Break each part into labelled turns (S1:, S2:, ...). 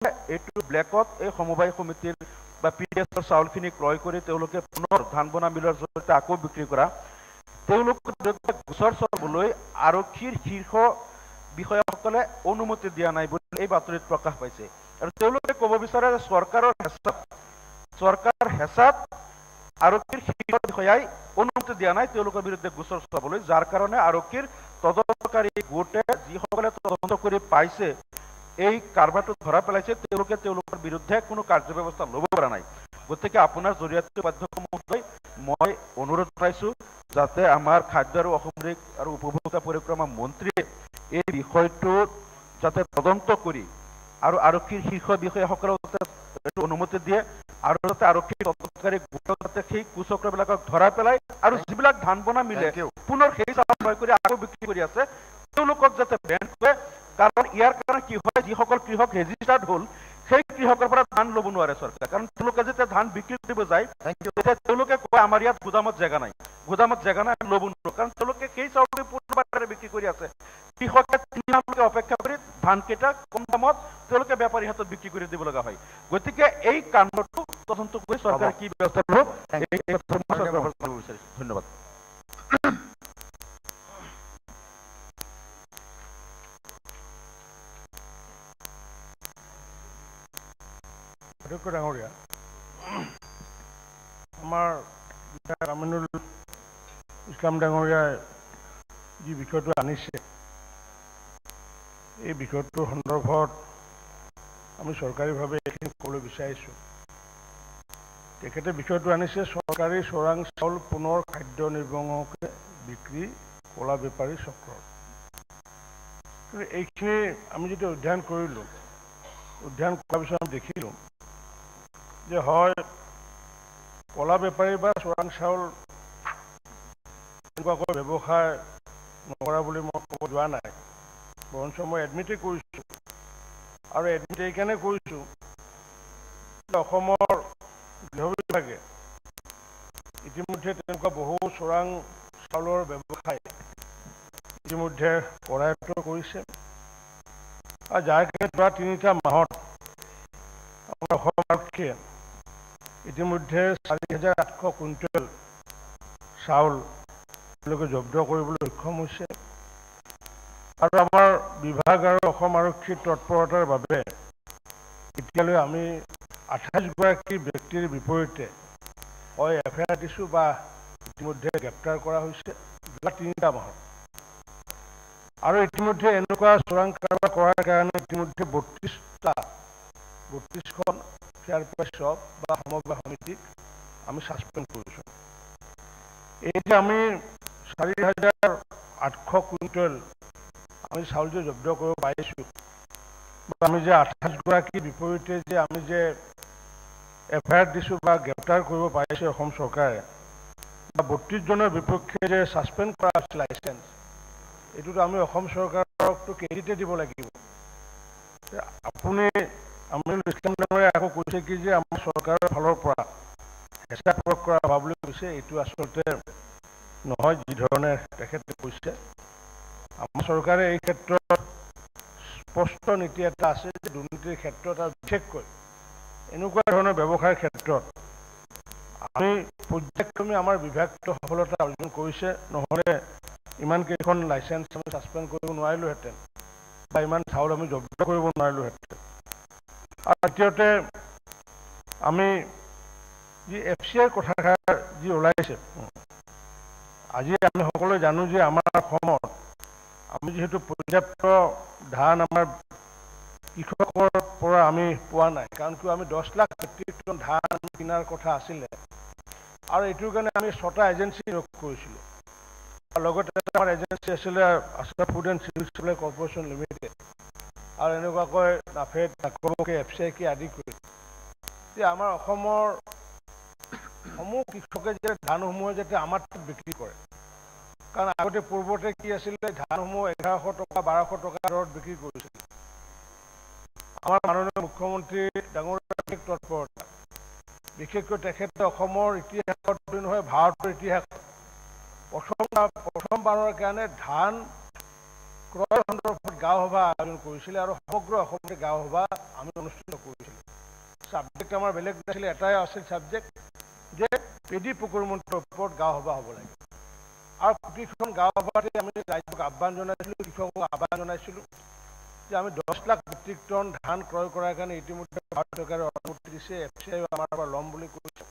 S1: এইটো ব্লেকত এই সমবায় সমিতিৰ বা পিডিএছৰ চাউলখিনি ক্ৰয় কৰি তেওঁলোকে পুনৰ ধান বনা মিলৰ জৰিয়তে আকৌ বিক্ৰী কৰা তেওঁলোকৰ বিৰুদ্ধে গোচৰ চলাবলৈ আৰক্ষীৰ শীৰ্ষ বিষয়াসকলে অনুমতি দিয়া নাই বুলি এই বাতৰিত প্ৰকাশ পাইছে আৰু তেওঁলোকে ক'ব বিচাৰে যে চৰকাৰৰ হেঁচাত আৰক্ষীৰ শীৰ্ষ বিষয়াই অনুমতি দিয়া নাই তেওঁলোকৰ বিৰুদ্ধে গোচৰ চলাবলৈ যাৰ কাৰণে আৰক্ষীৰ তদন্তকাৰী গোটে যিসকলে তদন্ত কৰি পাইছে এই কাৰবাৰটো ধৰা পেলাইছে তেওঁলোকে তেওঁলোকৰ বিৰুদ্ধে কোনো কাৰ্যব্যৱস্থা ল'ব পৰা নাই গতিকে আপোনাৰ জৰিয়তে অধ্যক্ষ মহোদয় মই অনুৰোধ জনাইছোঁ যাতে আমাৰ খাদ্য আৰু অসামৰিক আৰু উপভোক্তা পৰিক্ৰমা মন্ত্ৰীয়ে এই বিষয়টো যাতে তদন্ত কৰি আৰু আৰক্ষীৰ শীৰ্ষ বিষয়াসকলক যাতে অনুমতি দিয়ে আৰু যাতে আৰক্ষীৰ তদন্তকাৰী গোটক যাতে সেই কুচক্ৰবিলাকক ধৰা পেলাই আৰু যিবিলাক ধান বনা মিলে পুনৰ সেই চাউল ক্ৰয় কৰি আকৌ বিক্ৰী কৰি আছে তেওঁলোকক যাতে বেন কৰে কাৰণ ইয়াৰ কাৰণে কি হয় যিসকল কৃষক ৰেজিষ্টাৰ্ড হ'ল সেই কৃষকৰ পৰা ধান ল'ব নোৱাৰে চৰকাৰে কাৰণ তেওঁলোকে যেতিয়া ধান বিক্ৰী কৰিব যায় তেতিয়া তেওঁলোকে কয় আমাৰ ইয়াত গুদামত জেগা নাই ল'ব নোৱাৰোঁ কাৰণ তেওঁলোকে সেই চাউল পুনৰবাৰ বিক্ৰী কৰি আছে কৃষকে 3 মাহলৈকে অপেক্ষা কৰি ধানকেইটা কম দামত তেওঁলোকে বেপাৰীৰ হাতত বিক্ৰী কৰি দিব লগা হয় গতিকে এই কাণ্ডটো তদন্ত কৰি চৰকাৰে কি ব্যৱস্থা ল'ব ধন্যবাদ
S2: অধ্যক্ষ ডাঙৰীয়া আমাৰ আমিনুল ইছলাম ডাঙৰীয়াই যি বিষয়টো আনিছে এই বিষয়টোৰ সন্দৰ্ভত আমি চৰকাৰীভাৱে এইখিনি ক'বলৈ বিচাৰিছোঁ তেখেতে বিষয়টো আনিছে চৰকাৰী চোৰাং চাউল পুনৰ খাদ্য নিৰ্মাণকে বিক্ৰী কলা বেপাৰী চক্ৰৰ কিন্তু এইখিনি আমি যেতিয়া অধ্যয়ন কৰিলোঁ অধ্যয়ন কৰাৰ পিছত আমি দেখিলোঁ যে হয় কলা বেপাৰী বা চোৰাং চাউল এনেকুৱাকৈ ব্যৱসায় নকৰা বুলি মই ক'ব যোৱা নাই বৰঞ্চ মই এডমিটেই কৰিছোঁ আৰু এডমিট এইকাৰণে কৰিছোঁ অসমৰ গৃহ বিভাগে ইতিমধ্যে তেনেকুৱা বহু চোৰাং চাউলৰ ব্যৱসায় ইতিমধ্যে কৰায়ত্ব কৰিছে আৰু যাৰ ক্ষেত্ৰত 3টা মাহত আমাৰ অসম আৰক্ষীয়ে ইতিমধ্যে 4,800 কুইণ্টেল চাউল তেওঁলোকে জব্দ কৰিবলৈ সক্ষম হৈছে আৰু আমাৰ বিভাগ আৰু অসম আৰক্ষীৰ তৎপৰতাৰ বাবে এতিয়ালৈ আমি 28গৰাকী ব্যক্তিৰ বিপৰীতে হয় এফআইআৰ দিছোঁ বা ইতিমধ্যে গ্ৰেপ্তাৰ কৰা হৈছে যোৱা 3টা মাহত আৰু ইতিমধ্যে এনেকুৱা চোৰাং কাৰবাৰ কৰাৰ কাৰণে ইতিমধ্যে 32খন চেয়াৰপাৰ্চন বা সমবায় সমিতিক আমি ছাছপেণ্ড কৰিছোঁ এতিয়া আমি 4,800 কুইণ্টেল আমি চাউল যে জব্দ কৰিব পাৰিছোঁ আমি যে 28গৰাকীৰ বিপৰীতে যে আমি যে এফআইআৰ দিছোঁ বা গ্ৰেপ্তাৰ কৰিব পাৰিছে অসম চৰকাৰে বা 32জনৰ বিপক্ষে যে ছাছপেণ্ড কৰা হৈছে লাইচেঞ্চ এইটোতো আমি অসম চৰকাৰকতো ক্ৰেডিটে দিব লাগিব আপুনি আমিনুল ইছলাম ডাঙৰীয়াই আকৌ কৈছে কি যে আমাৰ চৰকাৰৰ ফালৰ পৰা হেঁচা প্ৰয়োগ কৰা হোৱা বুলি কৈছে এইটো আচলতে নহয় যি ধৰণে তেখেতে কৈছে আমাৰ চৰকাৰে এই ক্ষেত্ৰত স্পষ্ট নীতি এটা আছে যে দুৰ্নীতিৰ ক্ষেত্ৰত আৰু বিশেষকৈ এনেকুৱা ধৰণৰ ব্যৱসায়ৰ ক্ষেত্ৰত আমি পৰ্যায়ক্ৰমে আমাৰ বিভাগটো সফলতা অৰ্জন কৰিছে নহ'লে ইমান কেইখন লাইচেঞ্চ আমি ছাছপেণ্ড কৰিব নোৱাৰিলোহেঁতেন বা ইমান চাউল আমি জব্দ কৰিব নোৱাৰিলোহেঁতেন আৰু দ্বিতীয়তে আমি যি FCI কথাষাৰ যি ওলাইছে আজি আমি সকলোৱে জানো যে আমাৰ অসমত আমি যিহেতু পৰ্যাপ্ত ধান আমাৰ কৃষকৰ পৰা আমি পোৱা নাই কাৰণ কিয় আমি 10 লাখ মেট্ৰিক টন ধান কিনাৰ কথা আছিলে আৰু এইটোৰ কাৰণে আমি 6টা এজেঞ্চি নিয়োগ কৰিছিলোঁ আৰু লগতে আমাৰ এজেঞ্চি আছিলে Assam food and civil supply corporation limited আৰু এনেকুৱাকৈ নাফেড নাকবকে FCI আদি কৰি যে আমাৰ অসমৰ সমূহ কৃষকে যে ধানসমূহে যাতে আমাৰ তাত বিক্ৰী কৰে কাৰণ আগতে পূৰ্বতে কি আছিলে ধানসমূহ 1100 টকা 1200 টকা দৰত বিক্ৰী কৰিছিল আমাৰ মাননীয় মুখ্যমন্ত্ৰী ডাঙৰীয়াৰ তৎপৰতা বিশেষকৈ তেখেতে অসমৰ ইতিহাসত বুলি নহয় ভাৰতৰ ইতিহাসত প্ৰথমবাৰৰ কাৰণে ধান ক্ৰয় সন্দৰ্ভত গাঁও সভা আয়োজন কৰিছিলে আৰু সমগ্ৰ অসমতে গাঁও সভা আমি অনুষ্ঠিত কৰিছিলোঁ। ছাবজেক্ট আমাৰ বেলেগ নাছিলে, এটাই আছিল ছাবজেক্ট যে পেডি প্ৰকিউৰমেণ্টৰ ওপৰত গাঁও সভা হ'ব লাগে। আৰু প্ৰতিখন গাঁও সভাতে আমি ৰাইজক আহ্বান জনাইছিলোঁ, কৃষকক আহ্বান জনাইছিলোঁ যে আমি 10 লাখ মেট্ৰিক টন ধান ক্ৰয় কৰাৰ কাৰণে ইতিমধ্যে ভাৰত চৰকাৰে অনুমতি দিছে, FCI আমাৰ পৰা ল'ম বুলি কৈছে।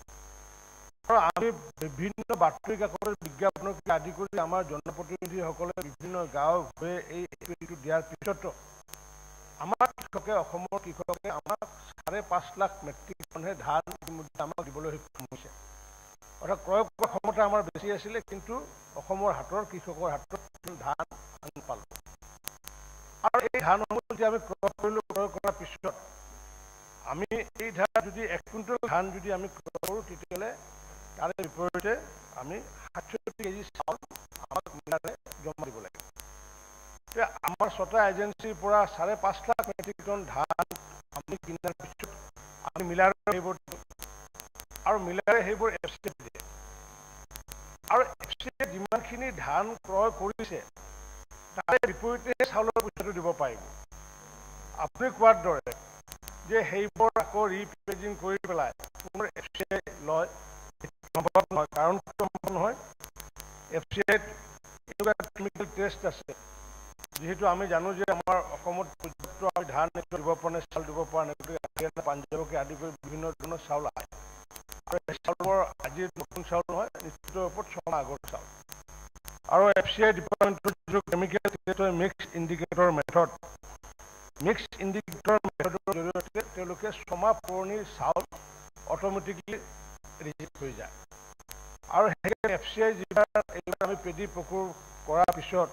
S2: আৰু আমি বিভিন্ন বাতৰি কাকতৰ বিজ্ঞাপনকে আদি কৰি আমাৰ জনপ্ৰতিনিধিসকলে বিভিন্ন গাঁও হৈ এই এপিটো দিয়াৰ পিছতো আমাৰ কৃষকে, অসমৰ কৃষকে আমাক 5.5 লাখ মেট্ৰিক টনহে ধান ইতিমধ্যে আমাক দিবলৈ সক্ষম হৈছে। অৰ্থাৎ ক্ৰয় কৰাৰ ক্ষমতা আমাৰ বেছি আছিলে, কিন্তু অসমৰ হাতৰ কৃষকৰ হাতত ধান নাপালোঁ। আৰু এই ধানসমূহ যদি আমি ক্ৰয় কৰিলোঁ, ক্ৰয় কৰাৰ পিছত আমি এই ধান যদি 1 কুইণ্টেল ধান যদি আমি ক্ৰয় কৰোঁ, তেতিয়াহ'লে তাৰে বিপৰীতে আমি 67 কেজি চাউল আমাক মিলাৰে জমা দিব লাগে। আমাৰ 6টা এজেঞ্চিৰ পৰা 5.5 লাখ মেট্ৰিক টন ধান আমি কিনাৰ পিছত আমি মিলাৰে সেইবোৰ আৰু মিলাৰে সেইবোৰ FCI দিয়ে। আৰু FCI যিমানখিনি ধান ক্ৰয় কৰিছে তাৰে বিপৰীতে চাউলৰ পইচাটো দিব পাৰিব। আপুনি কোৱাৰ দৰে যে সেইবোৰ আকৌ ৰিপেকেজিং কৰি পেলাই পুনৰ FCI লয়, সম্ভৱ নহয়। কাৰণ সম্ভৱ নহয়, FCIত এনেকুৱা কেমিকেল টেষ্ট আছে। যিহেতু আমি জানো যে আমাৰ অসমত পৰ্যাপ্ত আমি ধান দিব পৰা নাই, চাউল দিব পৰা নাই, গতিকে পাঞ্জাৱকে আদি কৰি বিভিন্ন ধৰণৰ চাউল আহে। আৰু এই চাউলৰ আজিৰ নতুন চাউল নহয়, নিশ্চিত ওপৰত 6 মাহ আগৰ চাউল। আৰু FCI ডিপাৰ্টমেণ্টৰ যিটো chemical mix indicator method, mix indicator মেথডৰ জৰিয়তে তেওঁলোকে 6 মাহ পুৰণি চাউল অট'মেটিকলি ৰিজেক্ট হৈ যায়। আৰু সেই FCI যিবিলাক এইবিলাক আমি পেডি প্ৰকিউৰ কৰাৰ পিছত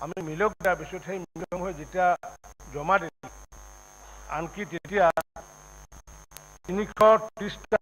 S2: আমি মিলক দিয়াৰ পিছত সেই মিলসমূহে যেতিয়া জমা দিছিল, আনকি তেতিয়া 330টা